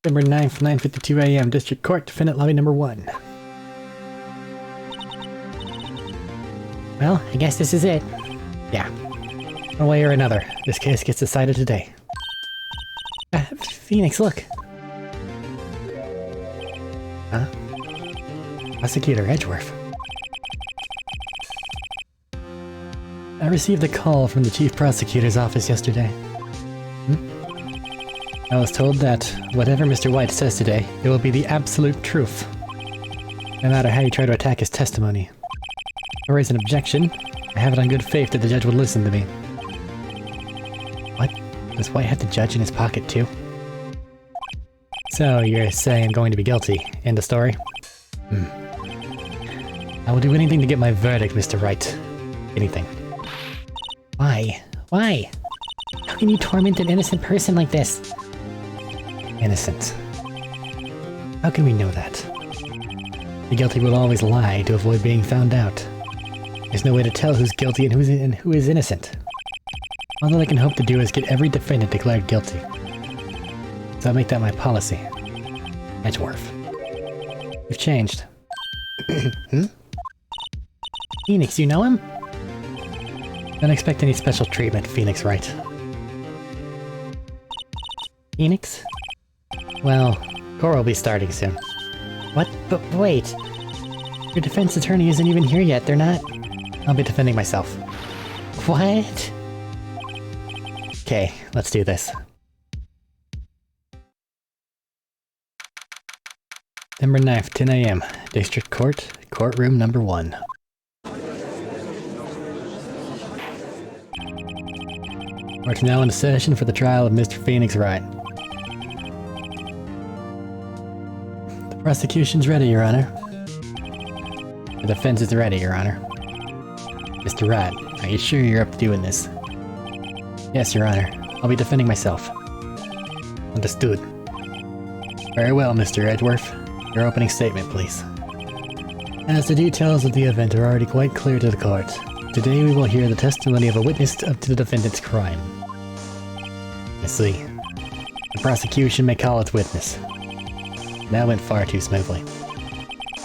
September 9th, 9:52 a.m. District Court, Defendant Lobby number 1. Well, I guess this is it. Yeah. One way or another, this case gets decided today. Phoenix, look! Huh? Prosecutor Edgeworth. I received a call from the Chief Prosecutor's office yesterday. I was told that whatever Mr. White says today, it will be the absolute truth. No matter how you try to attack his testimony. I raise an objection. I have it on good faith that the judge would listen to me. What? Does White have the judge in his pocket too? So, you're saying I'm going to be guilty. End of story? I will do anything to get my verdict, Mr. Wright. Anything. Why? Why? How can you torment an innocent person like this? Innocent. How can we know that? The guilty will always lie to avoid being found out. There's no way to tell who's guilty and who is innocent. All I can hope to do is get every defendant declared guilty. So I'll make that my policy. Edgeworth. You've changed. Phoenix, you know him? Don't expect any special treatment, Phoenix Wright. Phoenix? Well, court will be starting soon. What? But wait! Your defense attorney isn't even here yet, they're not... I'll be defending myself. What? Okay, let's do this. September 9th, 10 a.m. District Court, Courtroom number 1. Court's now in session for the trial of Mr. Phoenix Wright. The prosecution's ready, Your Honor. The defense is ready, Your Honor. Mr. Wright, are you sure you're up to doing this? Yes, Your Honor. I'll be defending myself. Understood. Very well, Mr. Edgeworth. Your opening statement, please. As the details of the event are already quite clear to the court, today we will hear the testimony of a witness to the defendant's crime. I see. The prosecution may call its witness. That went far too smoothly.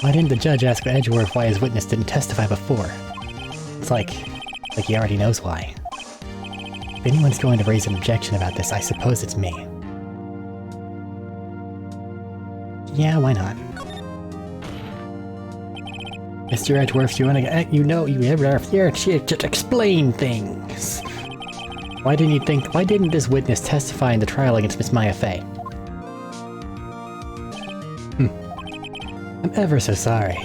Why didn't the judge ask Edgeworth why his witness didn't testify before? It's like he already knows why. If anyone's going to raise an objection about this, I suppose it's me. Yeah, why not? Mr. Edgeworth, you ever just explain things. Why didn't this witness testify in the trial against Miss Maya Fey? I'm ever so sorry.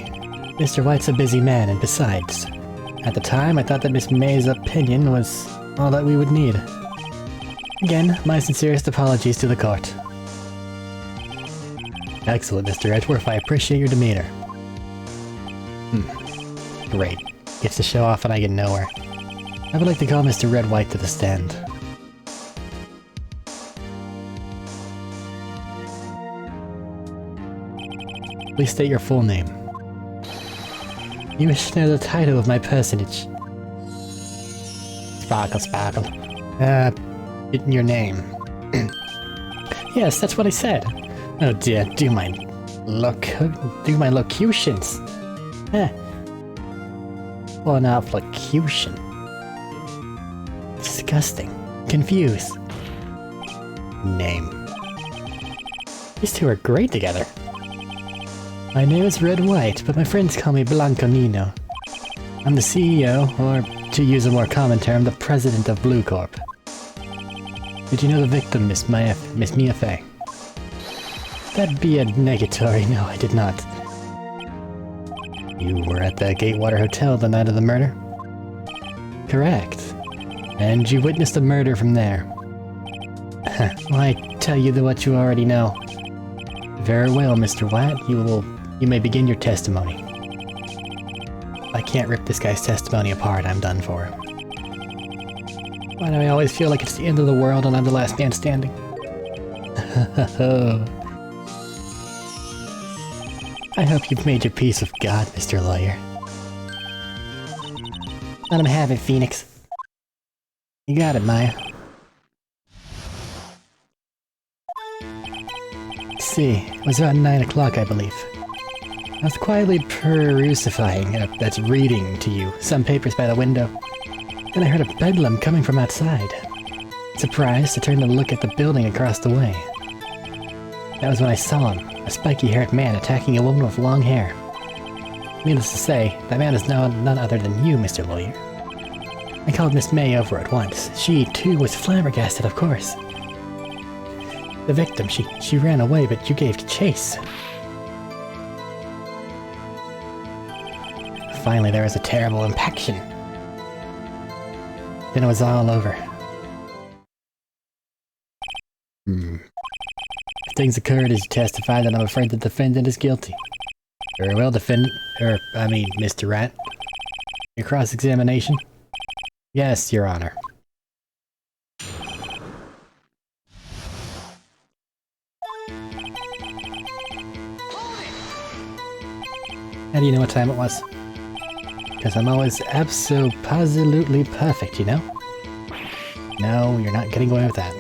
Mr. White's a busy man, and besides, at the time I thought that Miss May's opinion was all that we would need. Again, my sincerest apologies to the court. Excellent, Mr. Edgeworth, I appreciate your demeanor. Great. Gets to show off and I get nowhere. I would like to call Mr. Red White to the stand. Please state your full name. You wish to know the title of my personage. Sparkle, sparkle. Your name. Yes, that's what I said. Oh dear, do my locutions. Pulling off locution. Disgusting. Confused. Name. These two are great together. My name is Red White, but my friends call me Blanco Nino. I'm the CEO, or to use a more common term, the president of Blue Corp. Did you know the victim, Miss Mia Fey? That'd be a negatory. No, I did not. You were at the Gatewater Hotel the night of the murder? Correct. And you witnessed the murder from there. Why tell you what you already know? Very well, Mr. White. You may begin your testimony. I can't rip this guy's testimony apart. I'm done for. Why do I always feel like it's the end of the world and I'm the last man standing? I hope you've made your peace with God, Mr. Lawyer. Let him have it, Phoenix. You got it, Maya. See, it was around 9 o'clock, I believe. I was quietly that's reading to you some papers by the window. Then I heard a bedlam coming from outside. Surprised, I turned to look at the building across the way. That was when I saw him, a spiky-haired man attacking a woman with long hair. Needless to say, that man is none other than you, Mr. Lawyer. I called Miss May over at once. She, too, was flabbergasted, of course. The victim, she ran away, but you gave chase. Finally, there was a terrible impaction. Then it was all over. If things occurred as you testified, then I'm afraid the defendant is guilty. Very well, Mr. Wright. Your cross-examination? Yes, Your Honor. How do you know what time it was? Because I'm always abso-positively perfect, you know? No, you're not getting away with that.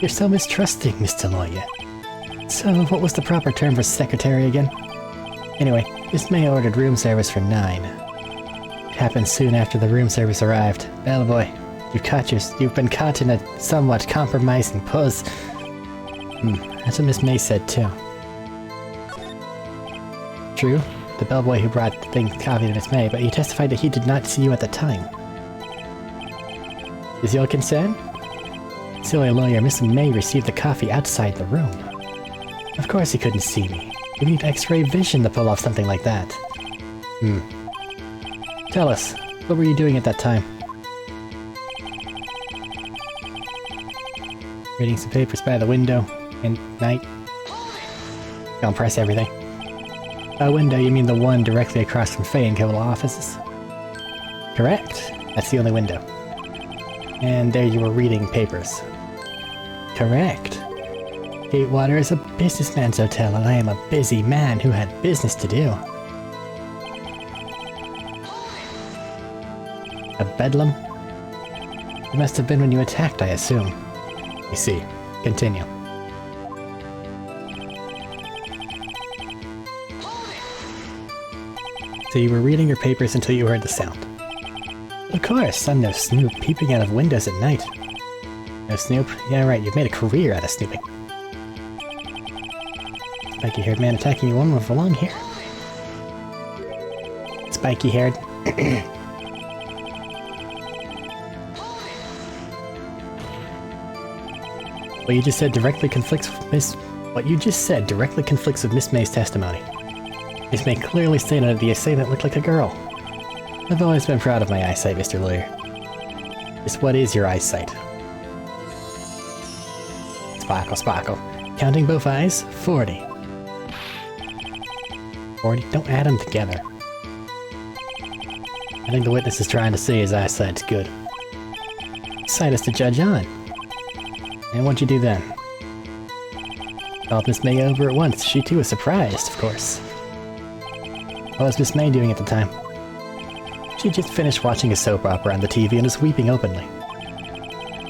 You're so mistrusting, Mr. Lawyer. So, what was the proper term for secretary again? Anyway, Miss May ordered room service for 9. It happened soon after the room service arrived. Bellboy, you've been caught in a somewhat compromising pose. That's what Miss May said too. True, the bellboy who brought the coffee to Miss May, but he testified that he did not see you at the time. Is he all concerned? Silly lawyer, Miss May received the coffee outside the room. Of course he couldn't see me. You need X-ray vision to pull off something like that. Tell us, what were you doing at that time? Reading some papers by the window, and night. Don't press everything. By window, you mean the one directly across from Faye and Cable offices? Correct. That's the only window. And there you were reading papers. Correct. Gatewater is a businessman's hotel, and I am a busy man who had business to do. A bedlam? It must have been when you attacked, I assume. I see. Continue. So you were reading your papers until you heard the sound. Of course, I'm no snoop peeping out of windows at night. No snoop? Yeah, right, you've made a career out of snooping. Spiky-haired man attacking a woman with long hair. Spiky-haired. What you just said directly conflicts with Miss May's testimony. Miss May clearly stated that the assailant looked like a girl. I've always been proud of my eyesight, Mr. Lawyer. Just what is your eyesight? Sparkle, sparkle. Counting both eyes, 40. 40? Don't add them together. I think the witness is trying to say his eyesight's good. Sight is to judge on. And what'd you do then? Called Miss May over at once. She too was surprised, of course. What was Miss May doing at the time? She just finished watching a soap opera on the TV and was weeping openly.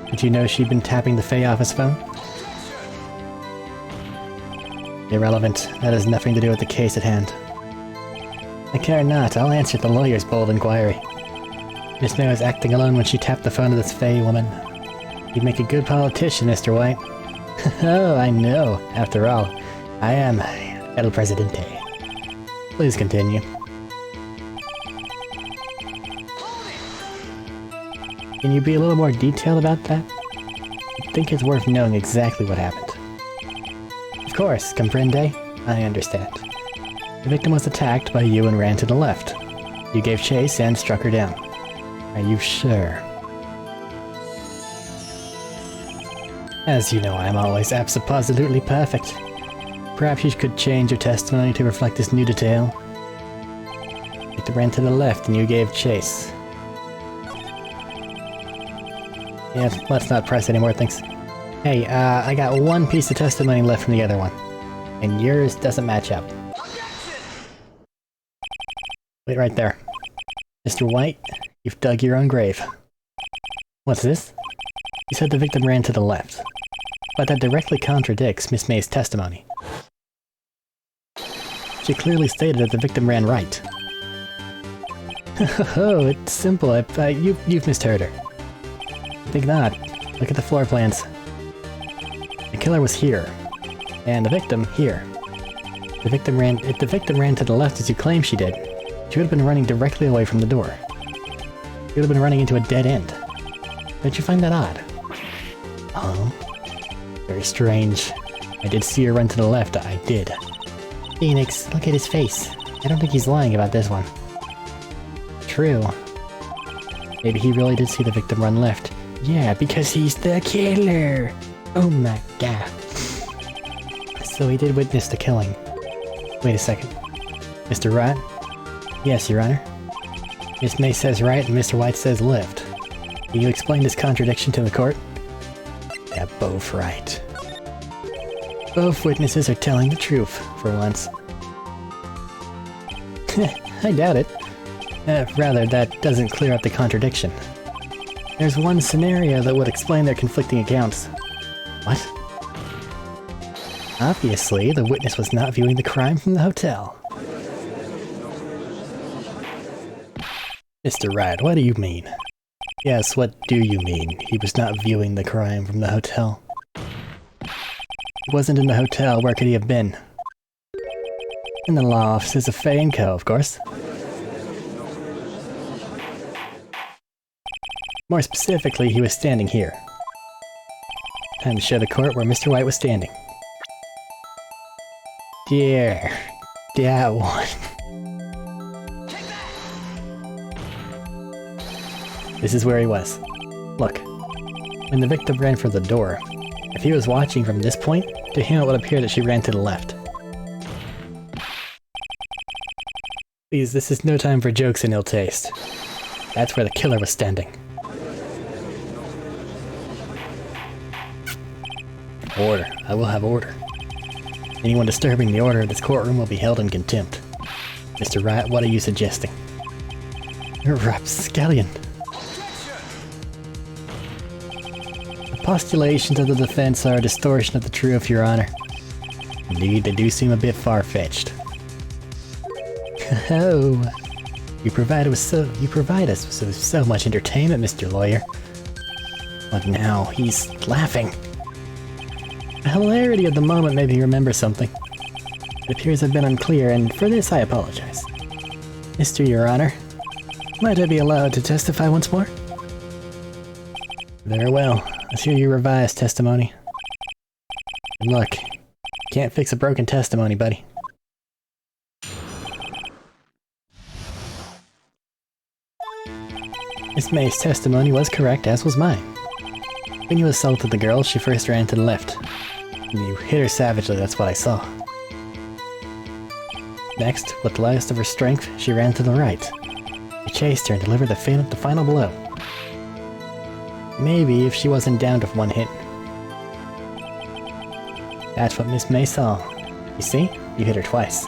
Did you know she'd been tapping the Faye office phone? Irrelevant. That has nothing to do with the case at hand. I care not. I'll answer the lawyer's bold inquiry. Miss May was acting alone when she tapped the phone of this Faye woman. You'd make a good politician, Mr. White. Oh, I know. After all, I am El Presidente. Please continue. Can you be a little more detailed about that? I think it's worth knowing exactly what happened. Of course, comprende? I understand. The victim was attacked by you and ran to the left. You gave chase and struck her down. Are you sure? As you know, I am always absolutely perfect. Perhaps you could change your testimony to reflect this new detail. The victim ran to the left and you gave chase. Yeah, let's not press any more things. Hey, I got one piece of testimony left from the other one. And yours doesn't match up. Wait right there. Mr. White, you've dug your own grave. What's this? You said the victim ran to the left. but that directly contradicts Miss May's testimony. She clearly stated that the victim ran right. Oh, it's simple. You've misheard her. Think not. Look at the floor plans. The killer was here, and the victim here. If the victim ran to the left as you claim she did, she would have been running directly away from the door. She would have been running into a dead end. Don't you find that odd? Oh? Very strange. I did see her run to the left, I did. Phoenix, look at his face. I don't think he's lying about this one. True. Maybe he really did see the victim run left. Yeah, because he's the killer! Oh my god. So he did witness the killing. Wait a second. Mr. Wright? Yes, Your Honor. Miss May says right and Mr. White says left. Can you explain this contradiction to the court? They're both right. Both witnesses are telling the truth, for once. I doubt it. Rather, that doesn't clear up the contradiction. There's one scenario that would explain their conflicting accounts. What? Obviously, the witness was not viewing the crime from the hotel. Mr. Wright, what do you mean? Yes, what do you mean? He was not viewing the crime from the hotel. He wasn't in the hotel, where could he have been? In the law offices of Fay & Co., of course. More specifically, he was standing here. Time to show the court where Mr. White was standing. There. That one. This is where he was. Look. When the victim ran for the door, if he was watching from this point, to him it would appear that she ran to the left. Please, this is no time for jokes and ill taste. That's where the killer was standing. Order. I will have order. Anyone disturbing the order of this courtroom will be held in contempt. Mr. Wright, what are you suggesting? You're a rapscallion. The postulations of the defense are a distortion of the truth, Your Honor. Indeed, they do seem a bit far-fetched. Oh, you provide us with so much entertainment, Mr. Lawyer. But now he's laughing. The hilarity of the moment made me remember something. It appears I've been unclear, and for this I apologize. Mr. Your Honor, might I be allowed to testify once more? Very well. Let's hear your revised testimony. Good luck. Can't fix a broken testimony, buddy. Miss May's testimony was correct, as was mine. When you assaulted the girl, she first ran to the left. You hit her savagely, that's what I saw. Next, with the last of her strength, she ran to the right. You chased her and delivered the final blow. Maybe if she wasn't down to one hit. That's what Miss May saw. You see? You hit her twice.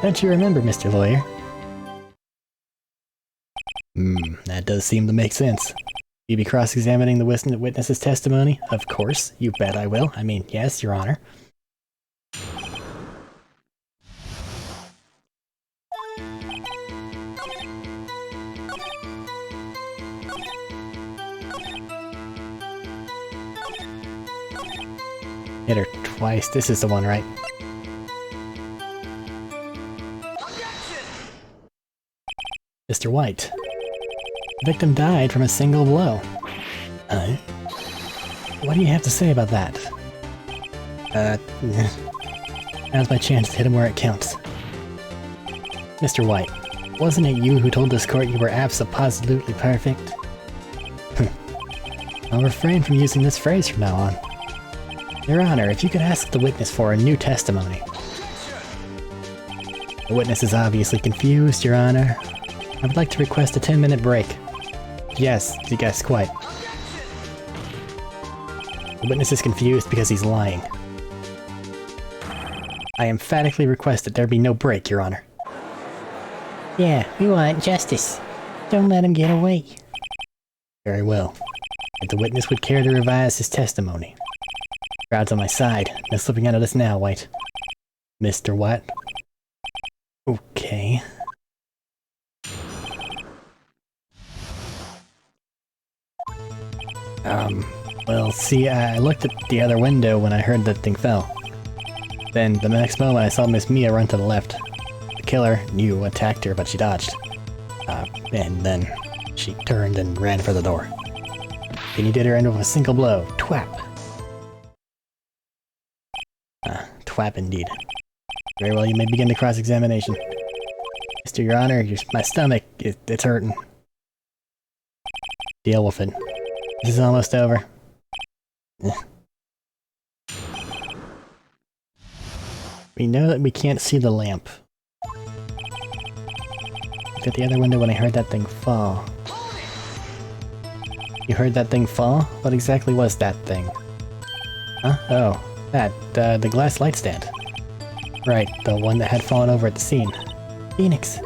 Don't you remember, Mr. Lawyer? That does seem to make sense. You be cross-examining the witness's testimony? Of course, you bet I will. I mean, yes, Your Honor. Hit her twice. This is the one, right? Mr. White. The victim died from a single blow. What do you have to say about that? Now's my chance to hit him where it counts. Mr. White, wasn't it you who told this court you were abso-positively perfect? I'll refrain from using this phrase from now on. Your Honor, if you could ask the witness for a new testimony. The witness is obviously confused, Your Honor. I would like to request a 10-minute break. Yes, you guessed quite. The witness is confused because he's lying. I emphatically request that there be no break, Your Honor. Yeah, we want justice. Don't let him get away. Very well. If the witness would care to revise his testimony. Crowd's on my side. No slipping out of this now, White. Mr. What? Okay. Well, see, I looked at the other window when I heard that thing fell. Then, the next moment, I saw Miss Mia run to the left. The killer knew attacked her, but she dodged. And then she turned and ran for the door. Then he did her in with a single blow. Twap! Twap indeed. Very well, you may begin the cross-examination. Mr. Your Honor, my stomach, it's hurting. Deal with it. This is almost over. We know that we can't see the lamp. Looked at the other window when I heard that thing fall. You heard that thing fall? What exactly was that thing? Huh? Oh, the glass light stand. Right, the one that had fallen over at the scene. Phoenix,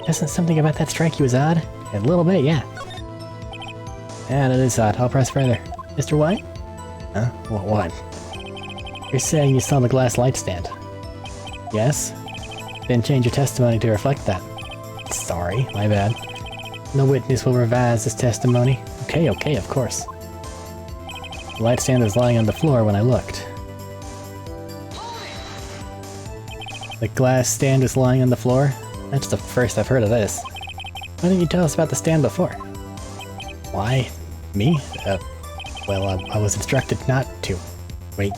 doesn't something about that strike you as odd? A little bit, yeah. Yeah, that is odd. I'll press further. Mr. White? Huh? What? You're saying you saw the glass light stand? Yes? Then change your testimony to reflect that. Sorry, my bad. The witness will revise his testimony. Okay, of course. The light stand was lying on the floor when I looked. The glass stand was lying on the floor? That's the first I've heard of this. Why didn't you tell us about the stand before? Why? Me? Well, I was instructed not to. Wait,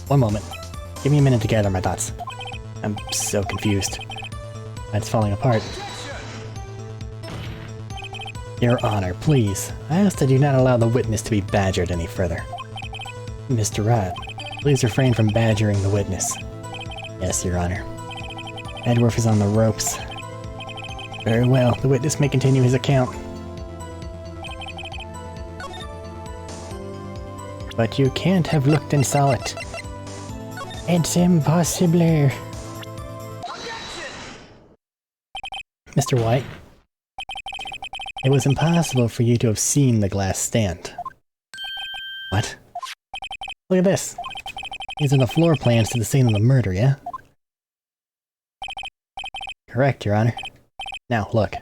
one moment. Give me a minute to gather my thoughts. I'm so confused. It's falling apart. Your Honor, please. I ask that you not allow the witness to be badgered any further. Mr. Wright, please refrain from badgering the witness. Yes, Your Honor. Edworth is on the ropes. Very well, the witness may continue his account. But you can't have looked and saw it. It's impossible. Mr. White, it was impossible for you to have seen the glass stand. What? Look at this. These are the floor plans to the scene of the murder, yeah? Correct, Your Honor. Now, look.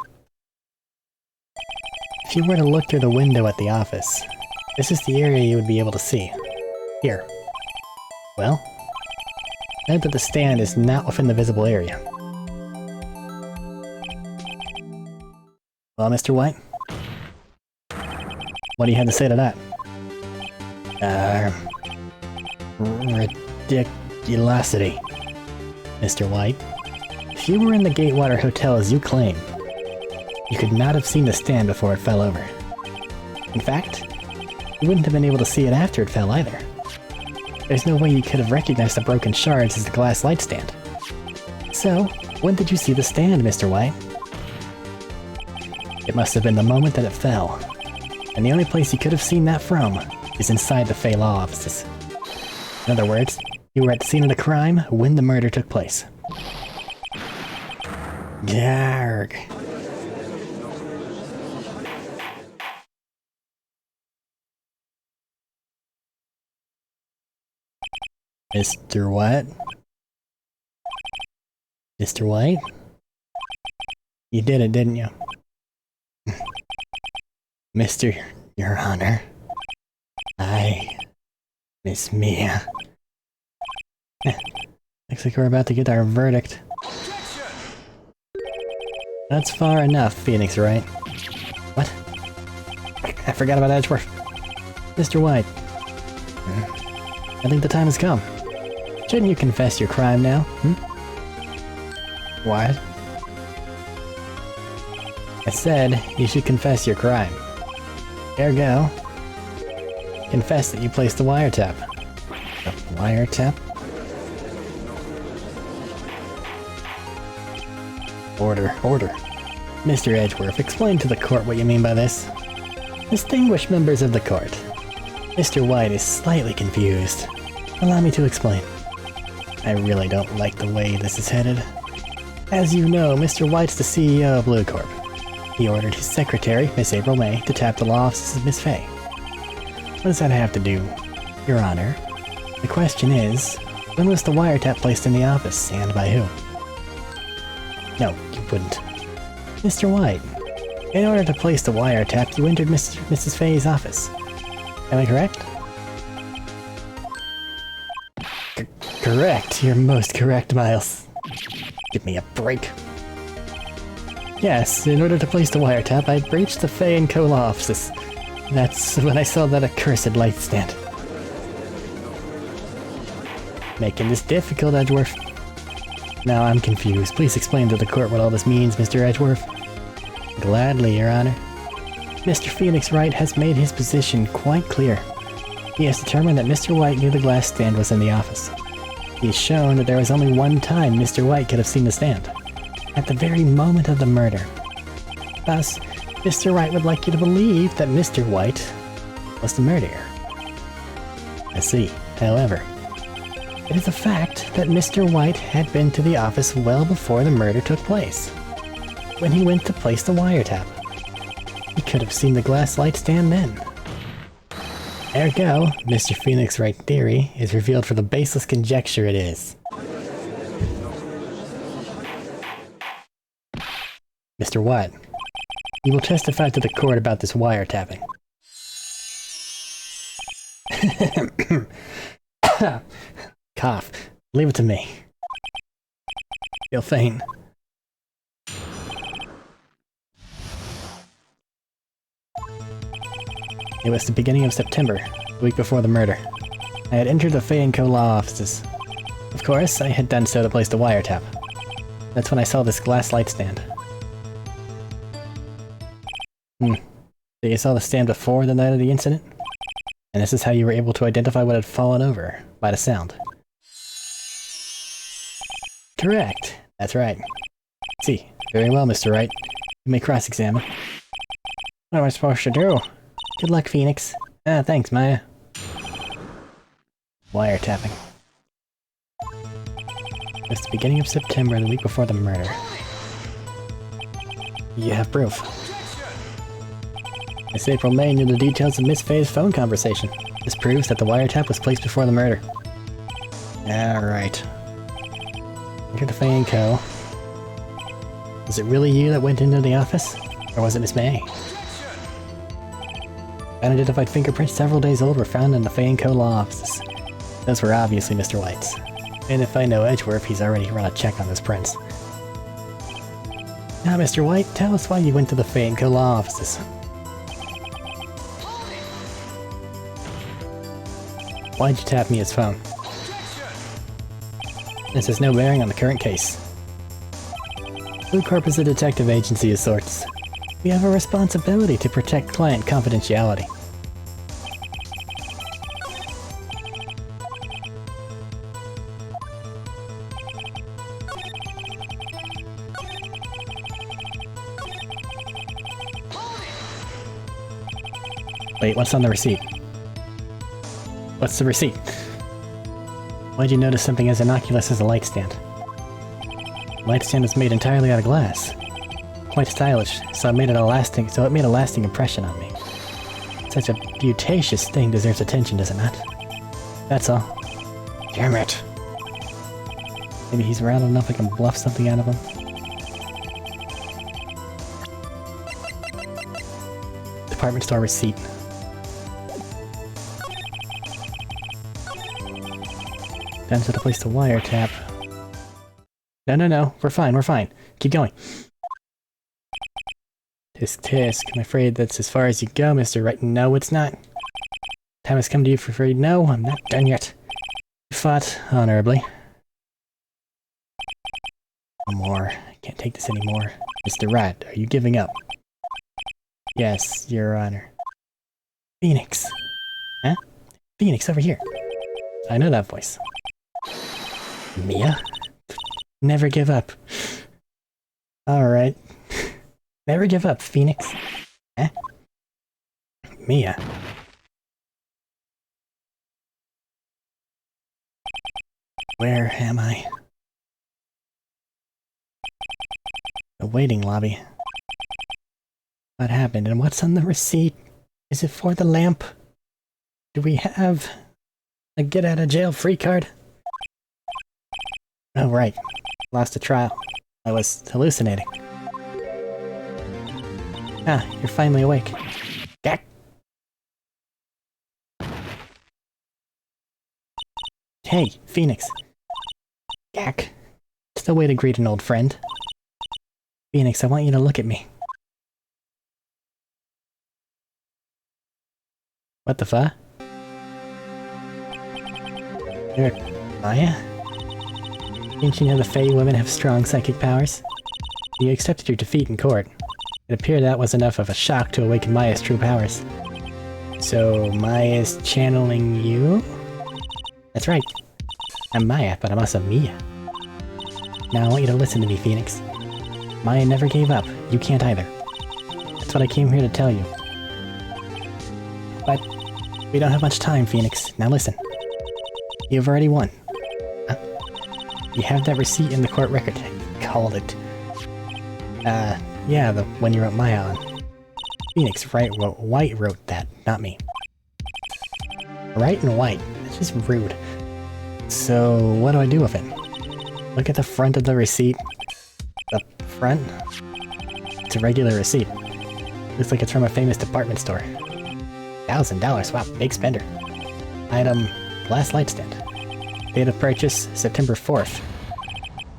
If you were to look through the window at the office, this is the area you would be able to see. Here. Well, note that the stand is not within the visible area. Well, Mr. White? What do you have to say to that? Ridiculosity. Mr. White, if you were in the Gatewater Hotel as you claim, you could not have seen the stand before it fell over. In fact, you wouldn't have been able to see it after it fell either. There's no way you could have recognized the broken shards as the glass light stand. So, when did you see the stand, Mr. White? It must have been the moment that it fell. And the only place you could have seen that from is inside the Fey Law offices. In other words, you were at the scene of the crime when the murder took place. Yarg. Mr. What? Mr. White? You did it, didn't you? Mr. Your Honor. Miss Mia. Looks like we're about to get our verdict. That's far enough, Phoenix, right? What? I forgot about Edgeworth. Mr. White. I think the time has come. Shouldn't you confess your crime now, What? I said you should confess your crime. Ergo, confess that you placed the wiretap. The wiretap? Order. Mr. Edgeworth, explain to the court what you mean by this. Distinguished members of the court, Mr. White is slightly confused. Allow me to explain. I really don't like the way this is headed. As you know, Mr. White's the CEO of Blue Corp. He ordered his secretary, Miss April May, to tap the law offices of Miss Fay. What does that have to do, Your Honor, The question is, when was the wiretap placed in the office, and by who? No, you wouldn't. Mr. White, in order to place the wiretap, you entered Mrs. Fay's office. Am I correct? Correct. You're most correct, Miles. Give me a break. Yes, in order to place the wiretap, I breached the Fay & Co. law offices. That's when I saw that accursed light stand. Making this difficult, Edgeworth. Now I'm confused. Please explain to the court what all this means, Mr. Edgeworth. Gladly, Your Honor. Mr. Phoenix Wright has made his position quite clear. He has determined that Mr. White knew the glass stand was in the office. He has shown that there was only one time Mr. White could have seen the stand. At the very moment of the murder. Thus, Mr. Wright would like you to believe that Mr. White was the murderer. I see. However, it is a fact that Mr. White had been to the office well before the murder took place. When he went to place the wiretap, he could have seen the glass light stand then. Ergo, Mr. Phoenix Wright theory is revealed for the baseless conjecture it is. Mr. White, you will testify to the court about this wiretapping. Cough. Leave it to me. Feel faint. It was the beginning of September, the week before the murder. I had entered the Fay & Co. law offices. Of course, I had done so to place the wiretap. That's when I saw this glass light stand. So you saw the stand before the night of the incident? And this is how you were able to identify what had fallen over, by the sound. Correct. That's right. See. Very well, Mr. Wright. You may cross-examine. What am I supposed to do? Good luck, Phoenix. Ah, thanks, Maya. Wiretapping. It's the beginning of September, the week before the murder. You have proof. Miss April May knew the details of Miss Fay's phone conversation. This proves that the wiretap was placed before the murder. Alright. Enter the Fay & Co. Was it really you that went into the office? Or was it Miss May? Unidentified fingerprints several days old were found in the Fay & Co. law offices. Those were obviously Mr. White's. And if I know Edgeworth, he's already run a check on those prints. Now, Mr. White, tell us why you went to the Fay & Co. law offices. Why'd you tap Mia's phone? This has no bearing on the current case. Blue Corp is a detective agency of sorts. We have a responsibility to protect client confidentiality. Wait, what's on the receipt? What's the receipt? Why'd you notice something as innocuous as a light stand? The light stand was made entirely out of glass. Quite stylish, so it made a lasting impression on me. Such a beauticious thing deserves attention, does it not? That's all. Damn it. Maybe he's around enough I can bluff something out of him. Department store receipt. Time to place the wiretap. No, we're fine. Keep going. Tisk tisk, I'm afraid that's as far as you go, Mr. Wright. No, it's not. Time has come to you for free. No, I'm not done yet. You fought honorably. No more. I can't take this anymore. Mr. Wright, are you giving up? Yes, Your Honor. Phoenix. Huh? Phoenix, over here. I know that voice. Mia? Never give up. Alright. Never give up, Phoenix. Eh? Mia. Where am I? The waiting lobby. What happened and what's on the receipt? Is it for the lamp? Do we have A get out of jail free card? Oh, right. Lost a trial. I was hallucinating. Ah, you're finally awake. Gak! Hey, Phoenix. Gak. Just a way to greet an old friend. Phoenix, I want you to look at me. What the fuck? You're Maya? Didn't you know the Fey women have strong psychic powers? You accepted your defeat in court. It appeared that was enough of a shock to awaken Maya's true powers. So, Maya's channeling you? That's right. I'm Maya, but I'm also Mia. Now I want you to listen to me, Phoenix. Maya never gave up. You can't either. That's what I came here to tell you. But we don't have much time, Phoenix. Now listen. You've already won. You have that receipt in the court record. I called it. Yeah, the one you wrote Maya on. Phoenix, Wright wrote that, not me. Wright and White. It's just rude. So, what do I do with it? Look at the front of the receipt. The front? It's a regular receipt. Looks like it's from a famous department store. $1,000, wow, big spender. Item, glass light stand. Date of purchase, September 4th.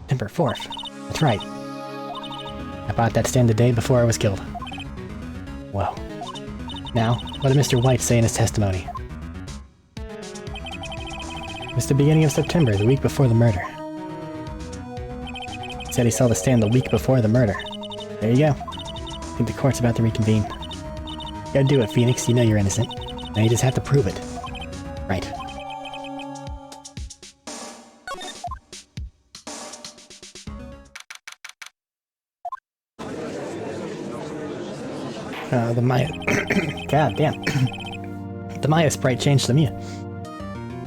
September 4th. That's right. I bought that stand the day before I was killed. Whoa. Now, what did Mr. White say in his testimony? It was the beginning of September, the week before the murder. He said he saw the stand the week before the murder. There you go. I think the court's about to reconvene. You gotta do it, Phoenix. You know you're innocent. Now you just have to prove it. Right. The Maya... God damn. The Maya sprite changed to Mia.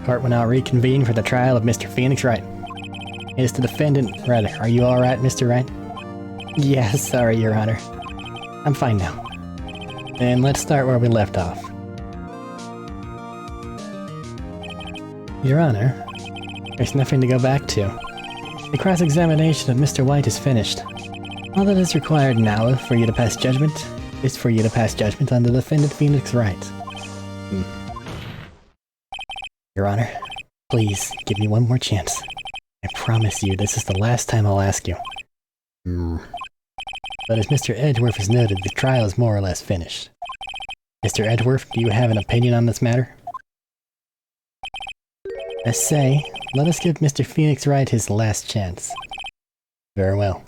Court will now reconvene for the trial of Mr. Phoenix Wright. It is the defendant... Rather, are you alright, Mr. Wright? Yeah, sorry, Your Honor. I'm fine now. Then let's start where we left off. Your Honor, there's nothing to go back to. The cross-examination of Mr. White is finished. All that is required now for you to pass judgment is for you to pass judgment on the defendant Phoenix Wright. Your Honor, please give me one more chance. I promise you this is the last time I'll ask you. But as Mr. Edgeworth has noted, the trial is more or less finished. Mr. Edgeworth, do you have an opinion on this matter? I say, let us give Mr. Phoenix Wright his last chance. Very well.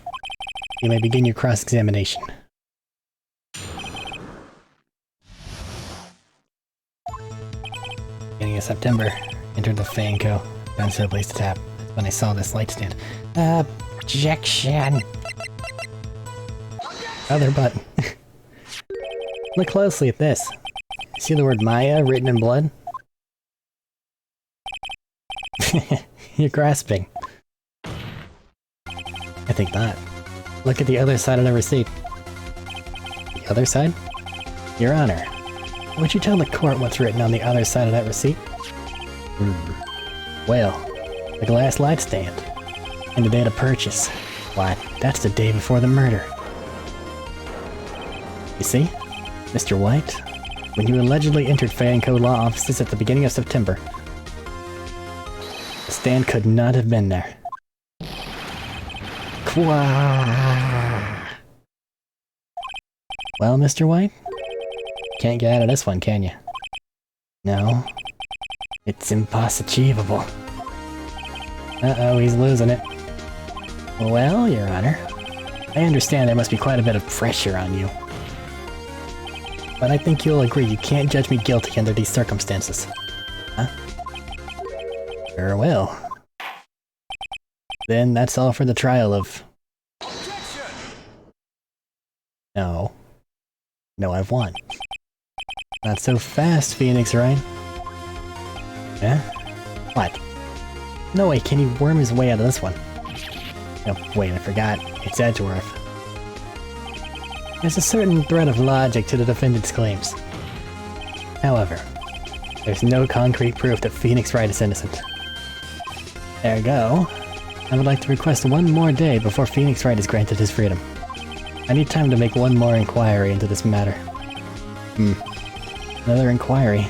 You may begin your cross-examination. Beginning of September, entered the Fanco. Found no place to tap. That's when I saw this light stand. Objection! Other button. Look closely at this. See the word Maya written in blood? You're grasping. I think not. Look at the other side of the receipt. The other side? Your Honor, would you tell the court what's written on the other side of that receipt? Well, the glass light stand. And the date of purchase. Why, that's the day before the murder. You see? Mr. White, when you allegedly entered Fanco law offices at the beginning of September, the stand could not have been there. Quah! Well, Mr. White? Can't get out of this one, can you? No. It's impossible. Uh-oh, he's losing it. Well, Your Honor, I understand there must be quite a bit of pressure on you. But I think you'll agree you can't judge me guilty under these circumstances. Huh? Very well. Then that's all for the trial of... No. No, I've won. Not so fast, Phoenix Wright. Huh? What? No way, can he worm his way out of this one? Oh, wait, I forgot. It's Edgeworth. There's a certain thread of logic to the defendant's claims. However, There's no concrete proof that Phoenix Wright is innocent. Ergo, I would like to request one more day before Phoenix Wright is granted his freedom. I need time to make one more inquiry into this matter. Another inquiry?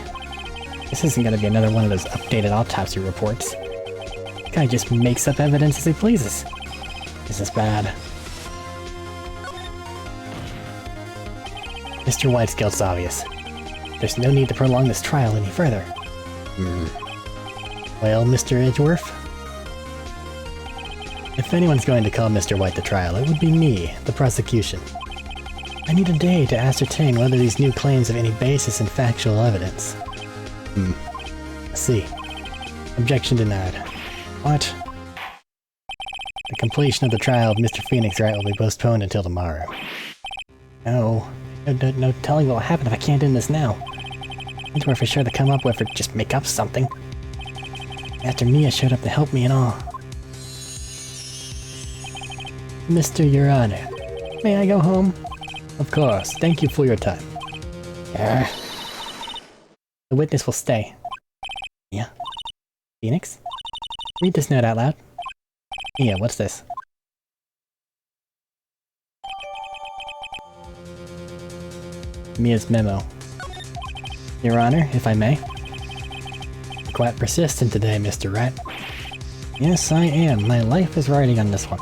This isn't gonna be another one of those updated autopsy reports. This guy just makes up evidence as he pleases. This is bad. Mr. White's guilt's obvious. There's no need to prolong this trial any further. Well, Mr. Edgeworth? If anyone's going to call Mr. White to trial, it would be me, the prosecution. I need a day to ascertain whether these new claims have any basis in factual evidence. I see. Objection denied. What? The completion of the trial of Mr. Phoenix Wright will be postponed until tomorrow. No telling what will happen if I can't end this now. Edgeworth is sure to come up with or just make up something. After Mia showed up to help me and all. Mr. Your Honor, may I go home? Of course, thank you for your time. The witness will stay. Mia? Phoenix? Read this note out loud. Mia, what's this? Mia's memo. Your Honor, if I may. You're quite persistent today, Mr. Wright. Yes, I am. My life is riding on this one.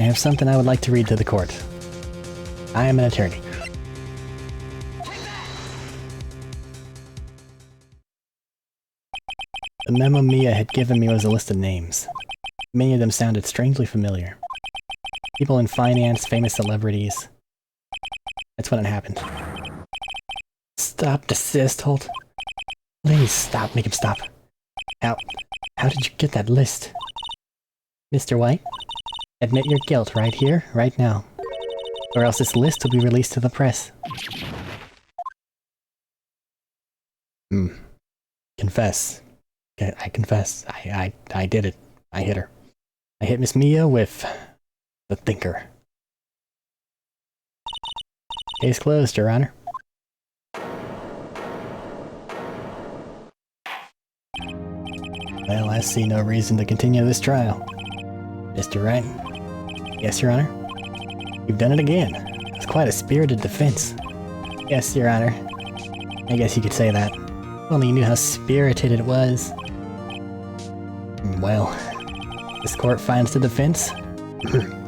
I have something I would like to read to the court. I am an attorney. The memo Mia had given me was a list of names. Many of them sounded strangely familiar. People in finance, famous celebrities. That's when it happened. Stop, desist, Holt. Please stop, make him stop. How did you get that list? Mr. White, admit your guilt right here, right now. Or else this list will be released to the press. Confess. I confess. I did it. I hit her. I hit Miss Mia with the thinker. Case closed, Your Honor. Well, I see no reason to continue this trial. Mr. Wright? Yes, Your Honor? You've done it again. It's quite a spirited defense. Yes, Your Honor. I guess you could say that. If only you knew how spirited it was. Well, this court finds the defense,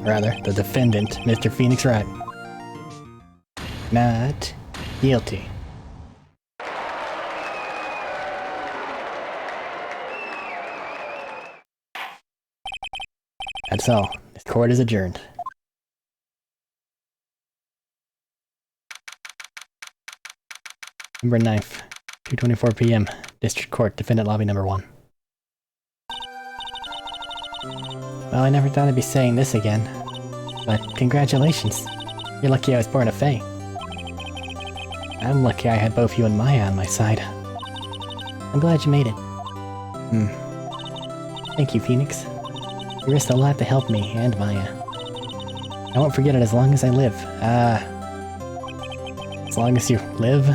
rather, the defendant, Mr. Phoenix Wright, not guilty. That's all. This court is adjourned. November 9th, 2:24 p.m. District Court, Defendant Lobby Number 1. Well, I never thought I'd be saying this again, but congratulations. You're lucky I was born a Fae. I'm lucky I had both you and Maya on my side. I'm glad you made it. Thank you, Phoenix. You risked a lot to help me and Maya. I won't forget it as long as I live. As long as you live?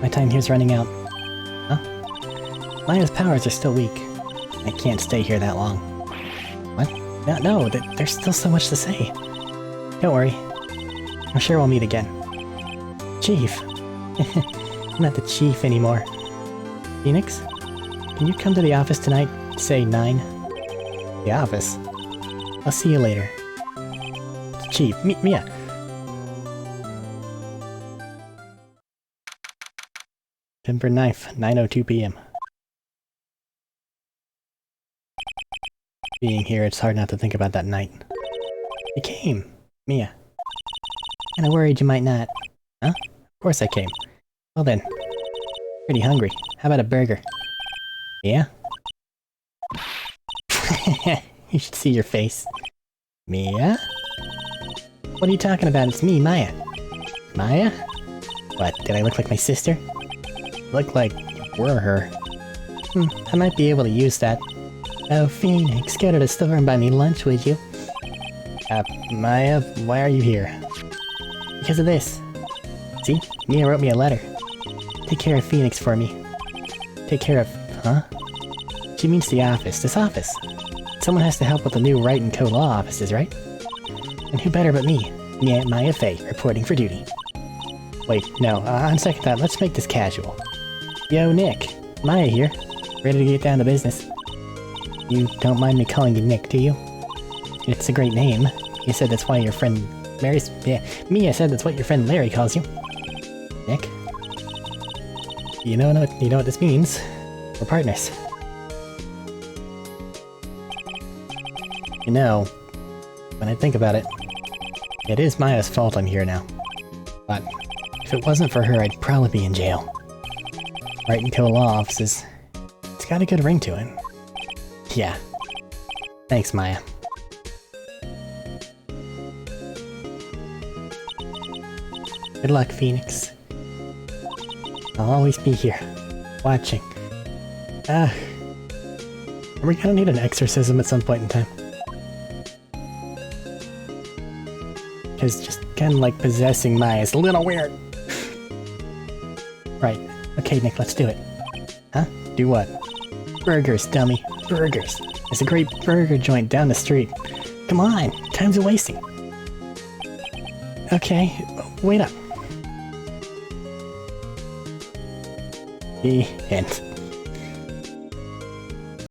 My time here's running out. Huh? Maya's powers are still weak. I can't stay here that long. What? No, there's still so much to say. Don't worry. I'm sure we'll meet again. Chief. I'm not the chief anymore. Phoenix? Can you come to the office tonight, say 9? The office? I'll see you later. Chief, Mia. November 9th, 9:02 p.m. Being here, it's hard not to think about that night. You came, Mia. Kinda worried you might not. Huh? Of course I came. Well then. Pretty hungry. How about a burger? Yeah? You should see your face. Mia? What are you talking about? It's me, Maya. Maya? What, did I look like my sister? Look like you were her. I might be able to use that. Oh, Phoenix, go to the store and buy me lunch, would you? Maya, why are you here? Because of this. See? Mia wrote me a letter. Take care of Phoenix for me. Take care of... Huh? She means the office. This office. Someone has to help with the new Wright & Co. law offices, right? And who better but me? Maya Fey, reporting for duty. Wait, no, on second thought, let's make this casual. Yo, Nick. Maya here. Ready to get down to business. You don't mind me calling you Nick, do you? It's a great name. You said that's why your friend... Mia said that's what your friend Larry calls you. Nick? You know what this means. We're partners. You know, when I think about it, it is Maya's fault I'm here now. But if it wasn't for her, I'd probably be in jail. Wright & Co. law offices. It's got a good ring to it. Yeah. Thanks, Maya. Good luck, Phoenix. I'll always be here, watching. Are we gonna need an exorcism at some point in time? Because just kind of like possessing Maya is a little weird. Right. Okay, Nick, let's do it. Huh? Do what? Burgers, dummy. Burgers. There's a great burger joint down the street. Come on, time's wasting. Okay, wait up. The end.